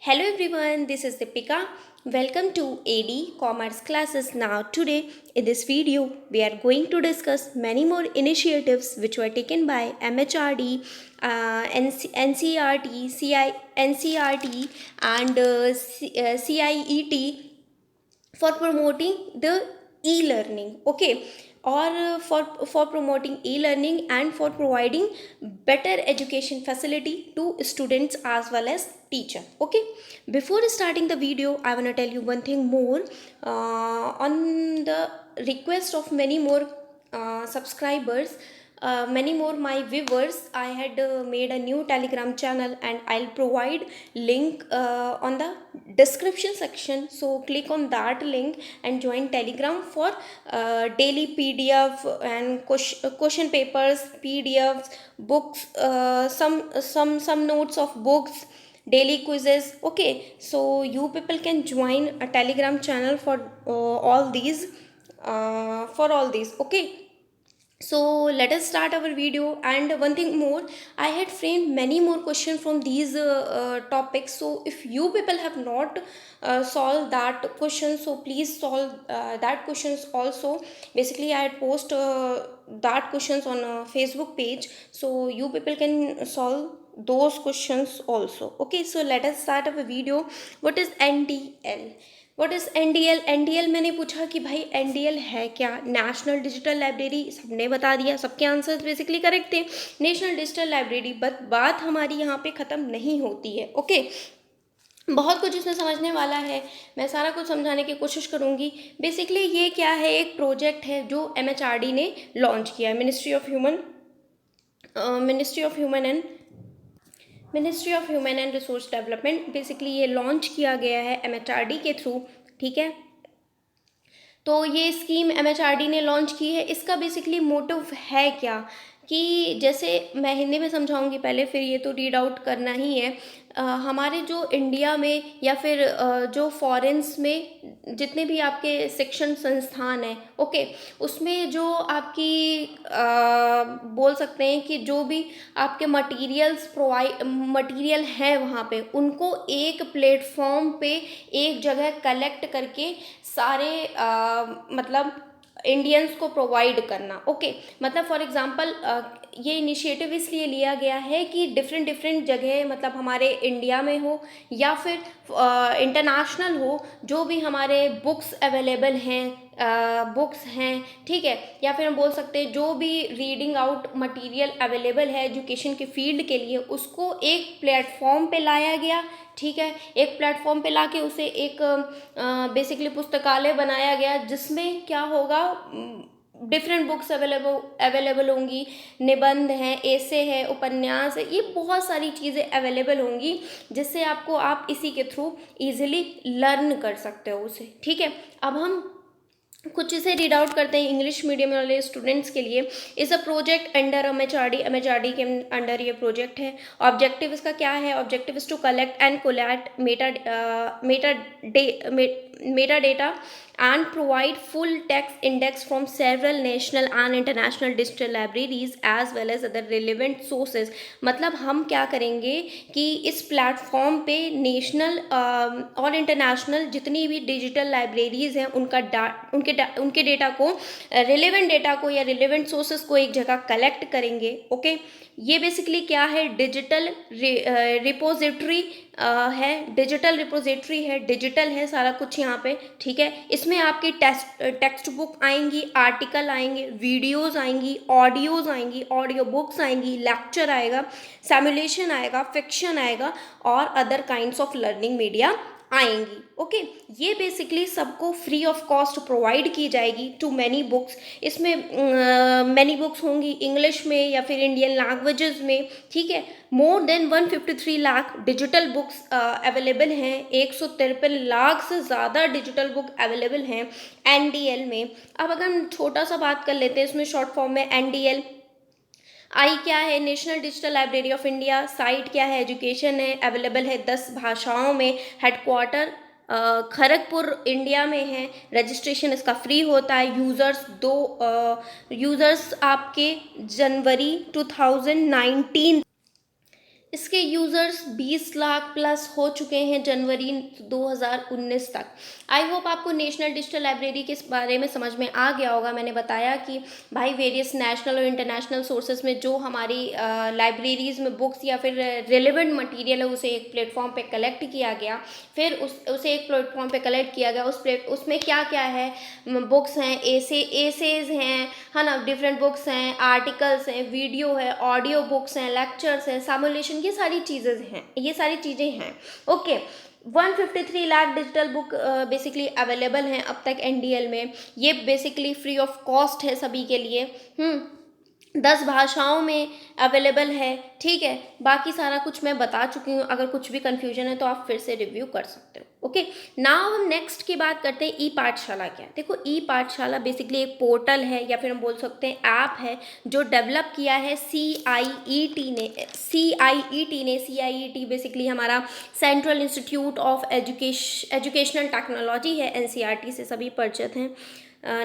Hello everyone, this is Deepika. Welcome to AD Commerce classes. Now today in this video we are going to discuss many more initiatives which were taken by MHRD, NCRT, NCRT and CIET for promoting the e-learning, okay, or for promoting e-learning and for providing better education facility to students as well as teacher. Okay, before starting the video I want to tell you one thing more. On the request of many more subscribers, many more my viewers, I had made a new telegram channel and I'll provide link on the description section, so click on that link and join telegram for daily pdf and question papers, pdfs, books, some notes of books, daily quizzes. Okay, so you people can join a telegram channel for all these. Okay, so let us start our video. And one thing more, I had framed many more questions from these topics, so if you people have not solved that question, so please solve that questions also. Basically I had post that questions on a facebook page, so you people can solve those questions also. Okay, so let us start our video. What is ndl? What is NDL? NDL मैंने पूछा कि भाई NDL है क्या? National digital library, सबने बता दिया, सबके आंसर्स बेसिकली करेक्ट थे, नेशनल डिजिटल लाइब्रेरी। बट बात हमारी यहाँ पे ख़त्म नहीं होती है। ओके, बहुत कुछ इसमें समझने वाला है, मैं सारा कुछ समझाने की कोशिश करूँगी। बेसिकली ये क्या है, एक प्रोजेक्ट है जो एमएचआरडी ने लॉन्च किया है, ministry of human and resource development. Basically ये लॉन्च किया गया है एमएचआरडी के थ्रू, ठीक है। तो ये स्कीम एमएचआरडी ने लॉन्च की है। इसका बेसिकली मोटिव है क्या, कि जैसे मैं हिंदी में समझाऊंगी पहले, फिर ये तो रीड आउट करना ही है। हमारे जो इंडिया में या फिर जो फॉरेन्स में जितने भी आपके शिक्षण संस्थान हैं, ओके, उसमें जो आपकी बोल सकते हैं कि जो भी आपके मटीरियल हैं वहाँ पे, उनको एक प्लेटफॉर्म पे एक जगह कलेक्ट करके सारे मतलब इंडियंस को प्रोवाइड करना। ओके, मतलब फॉर एग्जांपल ये इनिशिएटिव इसलिए लिया गया है कि डिफरेंट जगह, मतलब हमारे इंडिया में हो या फिर इंटरनेशनल हो, जो भी हमारे बुक्स अवेलेबल हैं, बुक्स हैं, ठीक है, या फिर हम बोल सकते हैं जो भी रीडिंग आउट मटेरियल अवेलेबल है एजुकेशन के फील्ड के लिए, उसको एक प्लेटफॉर्म पे लाया गया, ठीक है। एक प्लेटफॉर्म पे लाके उसे एक बेसिकली पुस्तकालय बनाया गया, जिसमें क्या होगा, डिफरेंट बुक्स अवेलेबल होंगी, निबंध हैं, ऐसे है, उपन्यास है, ये बहुत सारी चीज़ें अवेलेबल होंगी, जिससे आप इसी के थ्रू इजीली लर्न कर सकते हो उसे, ठीक है। अब हम कुछ इसे रीड आउट करते हैं इंग्लिश मीडियम वाले स्टूडेंट्स के लिए। इस अ प्रोजेक्ट अंडर एमएचआरडी के अंडर ये प्रोजेक्ट है। ऑब्जेक्टिव इसका क्या है? Objective is to collect and collate meta data and provide full text index from several national and international digital libraries as well as other relevant sources। मतलब हम क्या करेंगे कि इस प्लेटफॉर्म पे नेशनल और इंटरनेशनल जितनी भी डिजिटल लाइब्रेरीज हैं उनके डेटा को, रिलेवेंट डेटा को या रिलेवेंट सोर्सेज को एक जगह कलेक्ट करेंगे। ओके, ये बेसिकली क्या है, डिजिटल रिपोजिटरी है, डिजिटल है सारा कुछ यहाँ पे, ठीक है। इसमें आपकी टेक्स्ट बुक आएंगी, आर्टिकल आएंगे, वीडियोस आएंगी, ऑडियो बुक्स आएंगी, लेक्चर आएगा, सिमुलेशन आएगा, फिक्शन आएगा और other kinds of learning media आएंगी। ओके, ये बेसिकली सबको फ्री ऑफ कॉस्ट प्रोवाइड की जाएगी टू मैनी बुक्स। इसमें मैनी बुक्स होंगी इंग्लिश में या फिर इंडियन लैंग्वेजेस में, ठीक है। More than 153 lakh digital books available हैं, 153 लाख से ज़्यादा डिजिटल बुक अवेलेबल हैं एनडीएल में। अब अगर हम छोटा सा बात कर लेते हैं इसमें शॉर्ट फॉर्म में, एनडीएल आई क्या है, national digital library of India. Site क्या है, एजुकेशन है, अवेलेबल है 10 भाषाओं में। हेडक्वार्टर खड़गपुर इंडिया में है। रजिस्ट्रेशन इसका फ्री होता है। यूज़र्स आपके जनवरी 2019 इसके यूज़र्स 20 लाख प्लस हो चुके हैं जनवरी 2019 तक। आई होप आपको नेशनल डिजिटल लाइब्रेरी के बारे में समझ में आ गया होगा। मैंने बताया कि भाई वेरियस नेशनल और इंटरनेशनल सोर्सेज में जो हमारी लाइब्रेरीज़ में बुक्स या फिर रेलिवेंट मटेरियल है उसे एक प्लेटफॉर्म पे कलेक्ट किया गया, फिर उसे एक प्लेटफॉर्म पे कलेक्ट किया गया। उसमें क्या क्या है, बुक्स हैं, एसेज हैं, है ना, डिफरेंट बुक्स हैं, आर्टिकल्स हैं, वीडियो है, ऑडियो बुक्स हैं, लेक्चर्स हैं, सिमुलेशन, ये सारी चीज़ें हैं। Okay, 153 lakh digital book basically available हैं अब तक एनडीएल में। ये बेसिकली फ्री ऑफ कॉस्ट है सभी के लिए। 10 भाषाओं में अवेलेबल है, ठीक है। बाकी सारा कुछ मैं बता चुकी हूँ, अगर कुछ भी कन्फ्यूजन है तो आप फिर से रिव्यू कर सकते हो। ओके, नाउ हम नेक्स्ट की बात करते हैं। ई पाठशाला क्या है? देखो, ई पाठशाला बेसिकली एक पोर्टल है या फिर हम बोल सकते हैं ऐप है जो डेवलप किया है CIET ने। CIET बेसिकली हमारा central institute of educational technology है, NCERT से सभी परिचित हैं।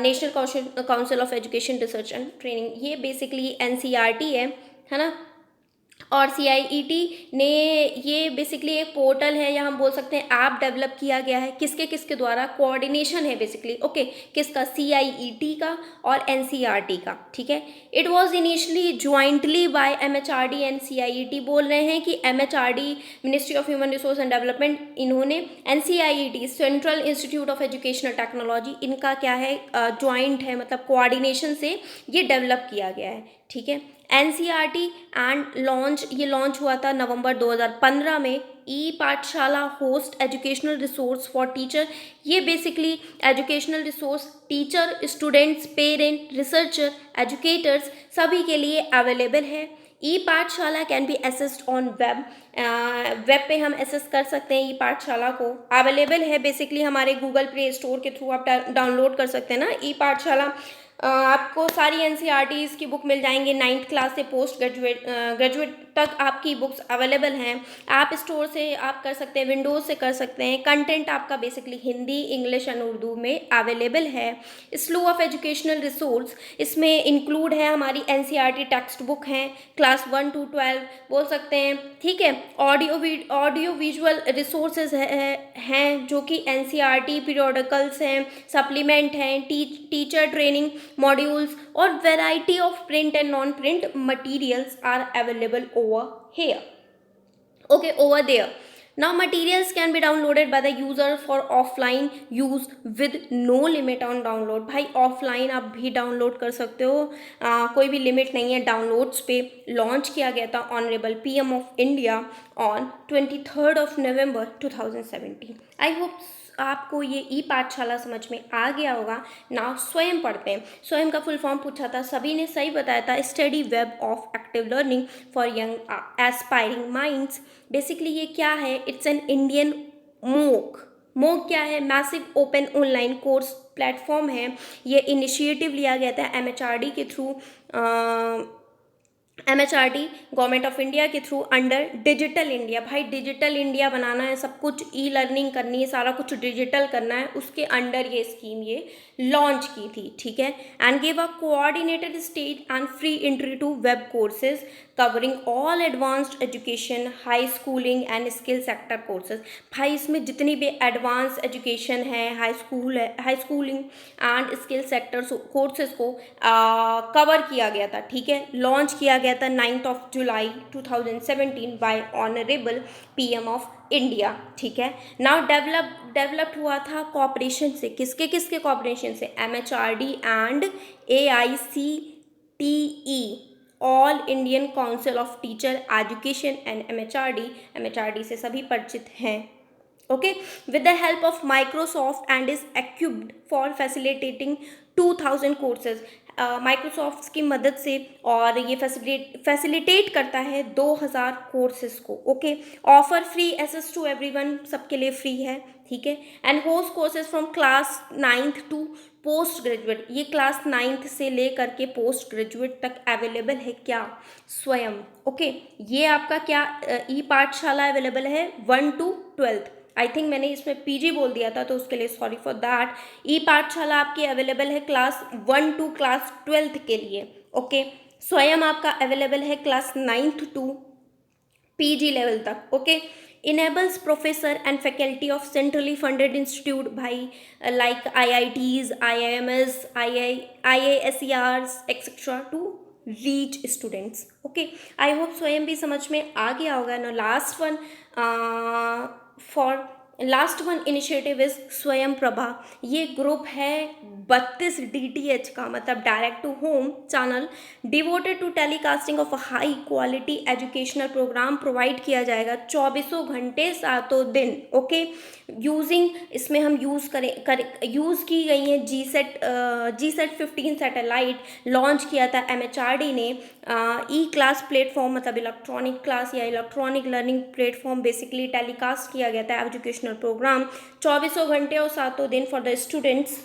National council of education research and training, ये बेसिकली NCERT है ना। और CIET ने, ये बेसिकली एक पोर्टल है या हम बोल सकते हैं ऐप डेवलप किया गया है। किसके द्वारा? कोऑर्डिनेशन है बेसिकली। ओके, किसका? CIET का और NCERT का, ठीक है। It was initially jointly by MHRD and CIET। बोल रहे हैं कि MHRD, ministry of human resource and development, इन्होंने NCIET, central institute of educational technology, इनका क्या है, ज्वाइंट है, मतलब कोऑर्डिनेशन से ये डेवलप किया गया है, ठीक है। NCERT एंड ये लॉन्च हुआ था नवंबर 2015 में। E Pathshala host educational resource for teacher. ये basically educational resource teacher, students, parent, researcher, educators सभी के लिए अवेलेबल है। E Pathshala can be accessed on web पे हम एसेस कर सकते हैं। ई पाठशाला को अवेलेबल है बेसिकली हमारे गूगल प्ले स्टोर के थ्रू, आप डाउनलोड कर सकते हैं ना ई पाठशाला। आपको सारी NCERTs की बुक मिल जाएंगे, 9th क्लास से पोस्ट ग्रेजुएट तक आपकी बुक्स अवेलेबल हैं। ऐप स्टोर से आप कर सकते हैं, विंडोज से कर सकते हैं। कंटेंट आपका basically Hindi, English and Urdu में अवेलेबल है। स्लू ऑफ एजुकेशनल रिसोर्स, इसमें इंक्लूड है हमारी NCERT टेक्स्ट बुक हैं, क्लास 1 to 12 बोल सकते हैं, ठीक है। ऑडियो विजुअल रिसोर्सेज हैं जो कि NCERT पीरियोडिकल्स हैं, सप्लीमेंट हैं, टीचर ट्रेनिंग मॉड्यूल्स और variety of print and non print materials are available over here, okay, over there. Now materials can be downloaded by the user for offline use with no limit on download। भाई offline आप भी download कर सकते हो, कोई भी limit नहीं है डाउनलोड्स पे। लॉन्च किया गया था honourable PM of India on 23 November 2017। I hope आपको ये ई पाठशाला समझ में आ गया होगा। नाउ स्वयं पढ़ते हैं। स्वयं का फुल फॉर्म पूछा था, सभी ने सही बताया था, study web of active learning for young aspiring minds. Basically ये क्या है? इट्स एन इंडियन MOOC क्या है? Massive open online course platform है। ये इनिशिएटिव लिया गया था MHRD के through, MHRD government of India के थ्रू अंडर डिजिटल इंडिया। भाई डिजिटल इंडिया बनाना है, सब कुछ ई लर्निंग करनी है, सारा कुछ डिजिटल करना है, उसके अंडर ये स्कीम ये लॉन्च की थी, ठीक है। And give a coordinated state and free entry to web courses covering all advanced education, high schooling and skill sector courses. भाई इसमें जितनी भी एडवांस एजुकेशन है, high schooling and skill sector courses को कवर किया गया था, ठीक है। लॉन्च किया गया था 9 जुलाई 2017 bye honourable PM of India, ठीक है। नाउ डेवलप्ड हुआ था कॉपरेशन से, किसके कॉपरेशन से? MHRD and AICTE, all Indian council of teacher education and MHRD से सभी परिचित हैं, okay. With the help of Microsoft and is equipped for facilitating 2000 courses. Microsoft की मदद से, और ये फैसिलिटेट करता है 2000 कोर्सेज को, okay. Offer free access to everyone, सबके लिए फ्री है, ठीक है। And host courses from class 9th to post graduate. ये क्लास 9th से लेकर के पोस्ट ग्रेजुएट तक अवेलेबल है क्या? स्वयं, ओके। ये आपका क्या ई पाठशाला अवेलेबल है 1 to 12। आई थिंक मैंने इसमें PG बोल दिया था, तो उसके लिए सॉरी फॉर दैट। ई पाठशाला आपकी अवेलेबल है क्लास 1 to क्लास 12 के लिए, ओके। स्वयं आपका अवेलेबल है class 9th to PG level तक, okay. Enables professor and faculty of centrally funded institute भाई, like IITs, IIMs, IASERs etcetera to reach students, okay. I hope Swayam भी समझ में आ गया होगा ना। For last one initiative is Swayam Prabha. ये ग्रुप है 32 DTH का, मतलब direct to home channel, devoted to telecasting of a high quality educational program provide किया जाएगा 24 घंटे 7 दिन, ओके। यूजिंग, इसमें हम यूज़ की गई हैं GSET 15 सैटेलाइट लॉन्च किया था MHRD ने। ई क्लास प्लेटफॉर्म, मतलब इलेक्ट्रॉनिक क्लास या electronic learning platform basically telecast किया गया था एजुकेशनल प्रोग्राम 24 घंटे और 7 दिन for the students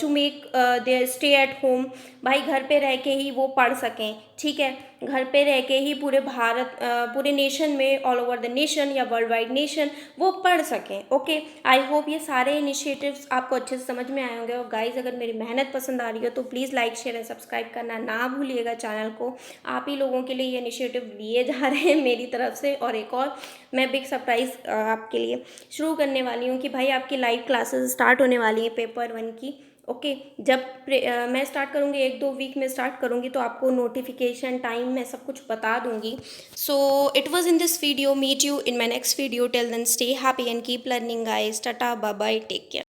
to make their stay at home. भाई घर पे रह के ही वो पढ़ सकें, ठीक है, घर पे रह के ही पूरे नेशन में, ऑल ओवर द नेशन या वर्ल्ड वाइड नेशन वो पढ़ सकें, ओके। आई होप ये सारे इनिशिएटिव्स आपको अच्छे से समझ में आए होंगे। और गाइज, अगर मेरी मेहनत पसंद आ रही हो तो please like share and subscribe करना ना भूलिएगा चैनल को। आप ही लोगों के लिए ये इनिशिएटिव लिए जा रहे हैं मेरी तरफ से। और एक और मैं बिग सरप्राइज़ आपके लिए शुरू करने वाली हूँ कि भाई आपकी लाइव क्लासेस स्टार्ट होने वाली हैं पेपर 1 की, ओके। जब मैं स्टार्ट करूँगी, 1-2 वीक में स्टार्ट करूँगी, तो आपको नोटिफिकेशन टाइम मैं सब कुछ बता दूँगी। So it was in this video, meet you in my next video, till then stay happy and keep learning guys, tata bye bye, take care.